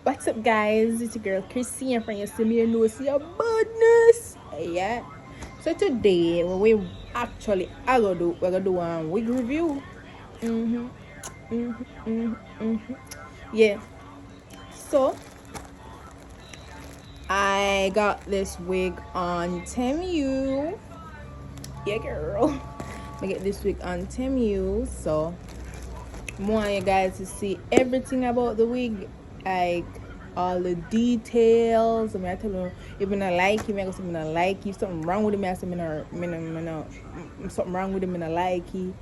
What's up, guys? It's your girl Chrissy, and from you see me, you know, see your badness. Yeah. So today, what we actually are gonna do, we're gonna do a wig review. Yeah. So I got this wig on Temu. Yeah, girl. I get this wig on Temu. So I want you guys to see everything about the wig, like all the details. I tell you, if I not like him, I go say I not like you. Something wrong with him, I say something wrong with him, I not like you.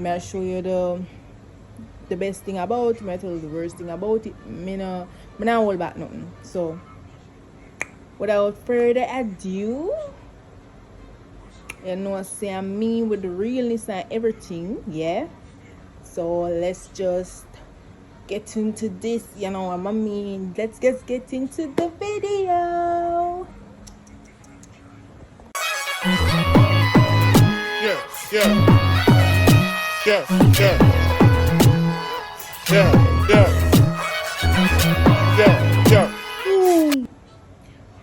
I show you the best thing about it. I tell you the worst thing about it. I not hold back nothing. So without further ado, you know, say I'm me with the realness and everything, yeah. So let's just get into this, you know what I mean. Let's just get into the video.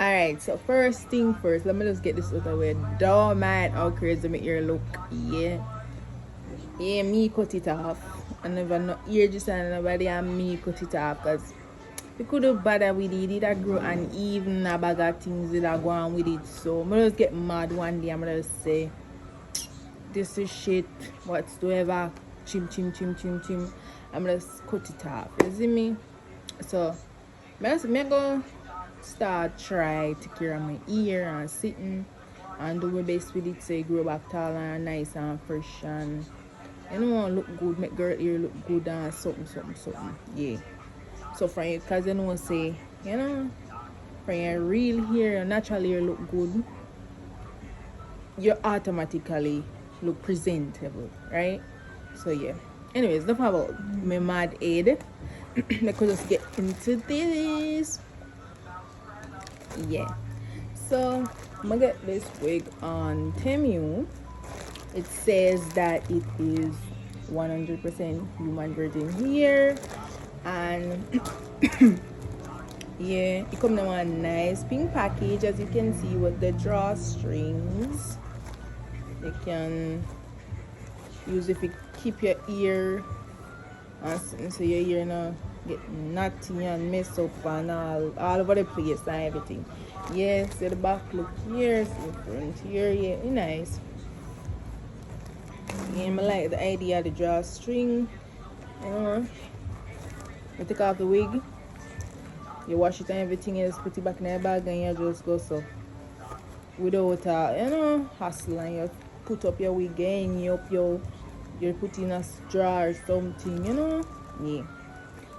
Alright, so first thing first, let me just get this out of the way. Don't mind how crazy my ear look, yeah. Yeah, me cut it off. I never know ear just and nobody and me cut it off, because we could have bother with it. It had grow and even a bag of things that are going with it. So I'm just get mad one day. I'm gonna say this is shit whatsoever. Chim. I'm gonna cut it off. You see me? So I'm gonna start try to care of my ear and sitting and do my best with it so it grow back tall and nice and fresh, and you know, look good, make girl ear look good and something. Yeah. So from you, cause you know, say, you know, from your real hair, your natural hair look good, you automatically look presentable, right? So yeah. Anyways, enough about my mad aid. Let's just get into this. Yeah. So I'm gonna get this wig on Temu. It says that it is 100% human virgin hair, and yeah, it comes in a nice pink package, as you can see, with the drawstrings. You can use if you keep your ear and so your ear now get natty and mess up and all over the place and everything. Yeah, so the back look here, so the front here, yeah, nice. Yeah, I like the idea of the drawstring. You know, you take off the wig, you wash it and everything else, put it back in your bag, and you just go so without you know, hassle, and you put up your wig and you're putting a straw or something, you know. Yeah.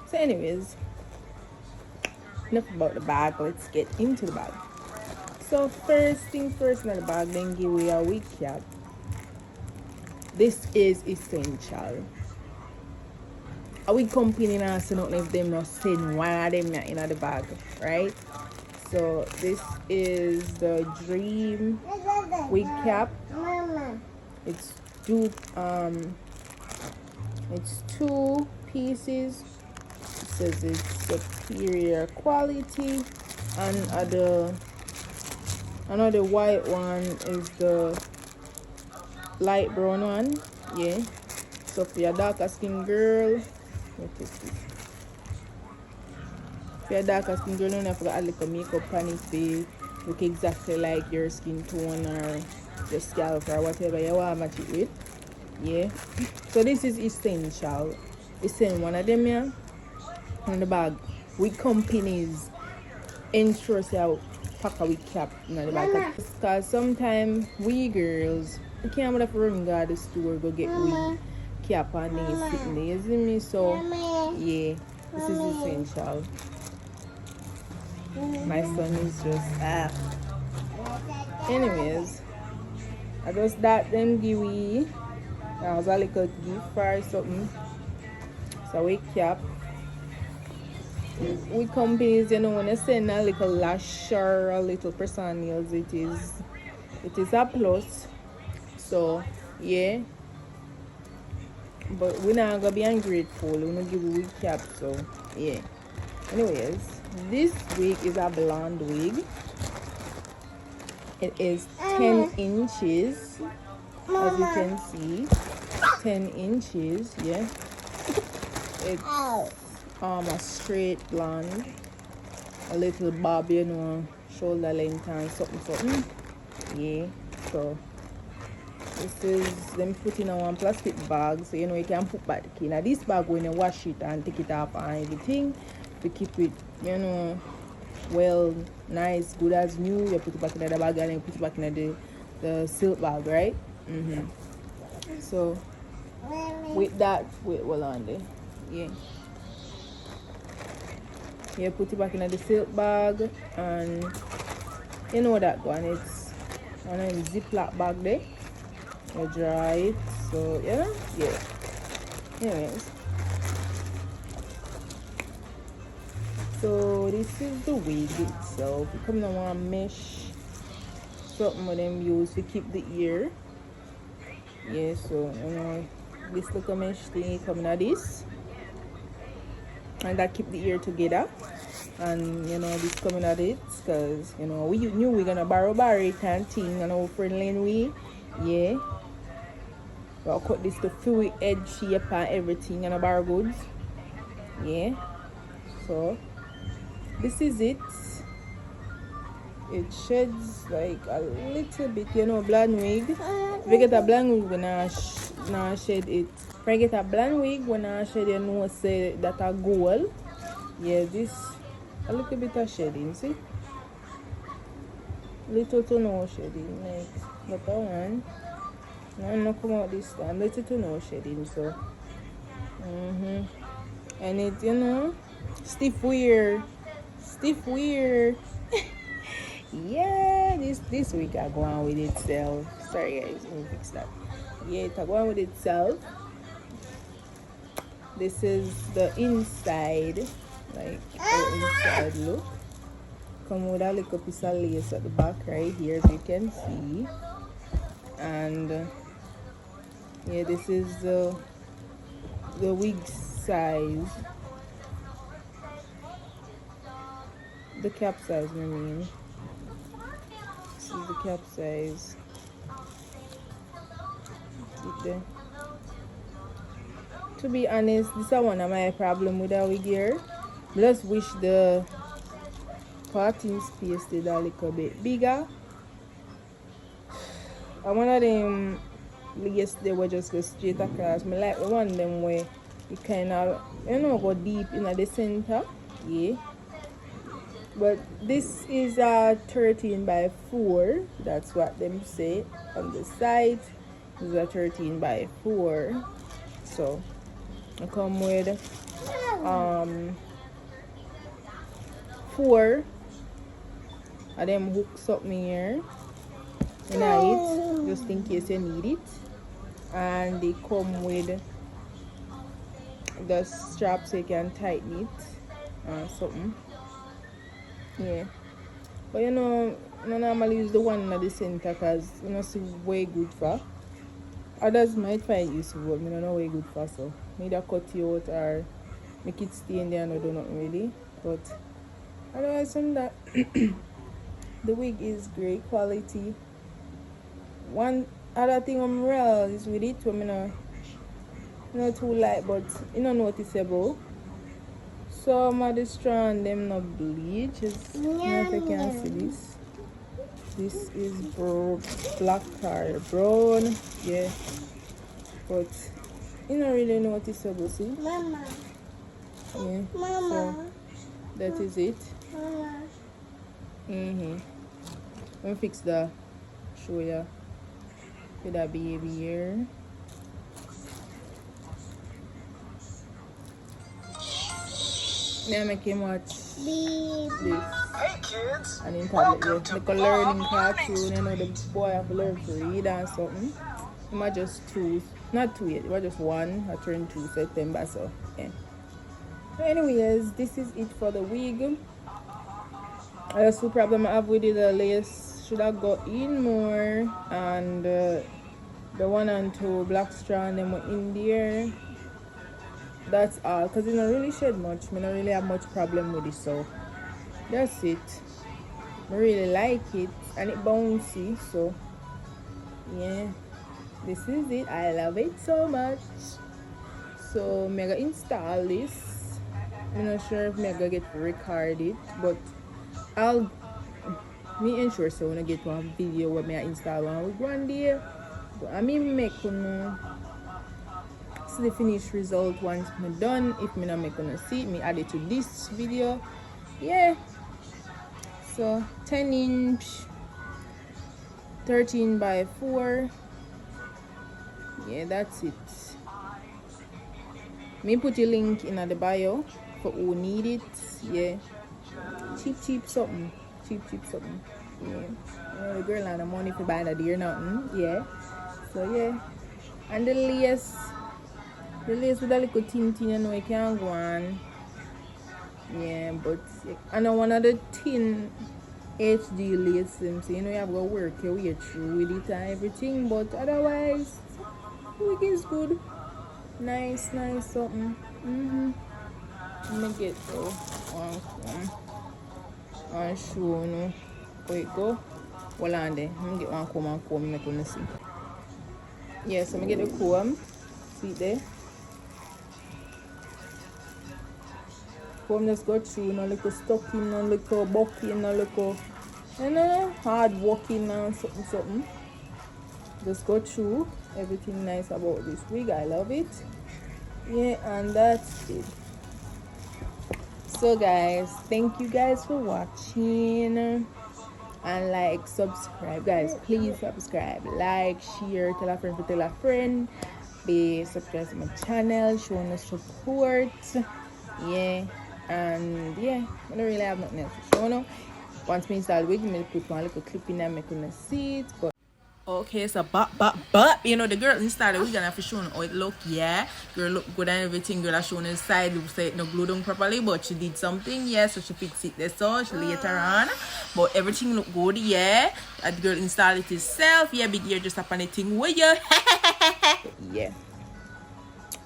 So anyways, enough about the bag, let's get into the bag. So first thing first, in the bag, then give away a wig cap. This is essential. A wig company now send out if them not send one of them in the bag, right? So this is the Dream wig cap. It's two pieces. It says it's superior quality, and another white one is the light brown one. Yeah. So for your darker skin girl, what is this? For your darker skin girl, you don't have to add like a makeup on it to look exactly like your skin tone or your scalp or whatever you want to match it with. Yeah. So this is essential. We send one of them here in the bag. Wig companies ensure to pack a wig cap in the bag, because sometimes we girls, you can't have to run to the store go get wig cap and they sitting there, you see me? So yeah, this is essential. My son is just anyways, I just that them give we that was a little gift or something. So wig cap. We companies, you know, when you send a little lash or a little person nails, it is a plus. So yeah, but we're not gonna be ungrateful. We're gonna give a wig cap. So yeah, Anyways, this wig is a blonde wig. It is 10 inches, as you can see. 10 inches, yeah. It's a straight blonde, a little bob, you know, shoulder length and something. Yeah, so this is them put in a one plastic bag, so you know you can put back the key. Now this bag, when you wash it and take it off and everything, to keep it, you know, well, nice, good as new, you put it back in the bag and you put it back in the silk bag, right? So with that, wait, hold on there. Yeah, you put it back in the silk bag, and you know that one, it's on a ziplock bag there. You dry it, so yeah. Anyways, so this is the wig itself. It comes in one mesh, something with them use to keep the ear. Yeah, so you know, this little mesh thing coming out this, and that keep the ear together. And you know, this coming at it, because you know we knew we're gonna borrow it and thing, and our friendly way. Yeah, I'll cut this to full edge shape and everything, and a bar goods. Yeah, so this is it. It sheds like a little bit, you know, blonde wig. If you get a blonde wig, when I shed it. If I get a blonde wig, when I shed, you know, say that a goal. Yeah, this a little bit of shedding, see? Little to no shedding, like that one. No, not come out this time. Little to no shedding, so. And it, you know, stiff weird. Yeah, this week I go on with itself. Sorry guys, let me fix that. Yeah, it go on with itself. This is the inside, like the inside look. Come with a little piece of lace at the back right here, as you can see. And yeah, this is the wig size, the cap size, I mean. This is the cap size. See there. To be honest, this is one of my problem with our wig here. I just wish the parting space did a little bit bigger. And one of them lace they were just go straight across. I like the one them where you kind of, you know, go deep in the center. Yeah. But this is a 13 by 4. That's what them say on the site. This is a 13 by 4. So I come with 4 of them hooks up me here in it, just in case you need it. And they come with the strap so you can tighten it or something. Yeah, but you know, I normally use the one at the center because you know, it's way good for. Others might find it useful, but I don't know way good for, so either cut it out or make it stay in there and I do not really. But otherwise from that, the wig is great quality. One other thing I'm real is with it, I'm not too light, but you know, noticeable. Some of the strand them not bleach. Just if you can see this. This is black or brown, yeah. But you don't really noticeable, see? Mama. Yeah. Mama. So that is it. Mama. Let me fix the show ya with that baby here. Now make him watch this. Hey kids! And in tablet, like a learning cartoon, you know, the boy have to learn to read and something. He might just 2, not 2 yet, he might just 1, I turned 2 September, so yeah. So anyways, this is it for the wig. That's the problem I have with it, the lace should have got in more, and the 1 and 2 black strand them were in there. that's all, because it don't really shed much. I don't really have much problem with it, so that's it. I really like it, and it bouncy, so yeah, this is it. I love it so much. So I'm gonna install this. I'm not sure if I'm gonna get to record it, but I'll me ensure so when I get one video where I install one day. But I mean make see the finished result once I'm done. If me not make see it, me add it to this video. Yeah. So 10-inch 13 by 4. Yeah, that's it. Me put a link in the bio for who need it. Yeah, cheap something. Cheap something. Yeah, the girl and the money for buy that dear nothing. Yeah. So yeah, and the lace with a little tin, you know, it can go on. Yeah, but I know one of the tin HD lace them, so you know you have to work your way through with it and everything, but otherwise it is good. Nice something. Let me get one shoe, you know. Where it go? Hold on there. Let me get one comb and comb, I'm gonna see. Yeah, so I'm gonna get the comb. See it there? Comb just go through, no little stocking, no little bucking, no little, you know, hard walking and something. Just go through. Everything nice about this wig. I love it. Yeah, and that's it. So guys, thank you guys for watching, and like, subscribe guys, please subscribe, like, share, tell a friend to tell a friend, be subscribe to my channel, showing us support. Yeah, and yeah, I don't really have nothing else to show now. Once me install wig, me put one little clip in there, make you see it. But okay, so but you know the girl installed we're gonna have to show how it look. Yeah, girl look good and everything. Girl has shown the side, say it no glued on properly, but she did something. Yeah, so she fixed it there, so she later on, but everything look good. Yeah, that girl installed it herself. Yeah, big ear just up on the thing with you. Yeah,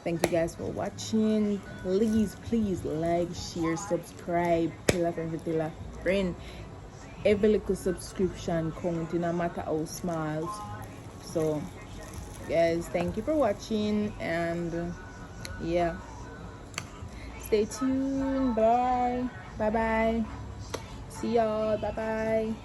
thank you guys for watching. Please like, share, subscribe, tell a friend. Every little subscription count, no matter how small. So guys, thank you for watching, and yeah, stay tuned. Bye bye, see y'all. Bye bye.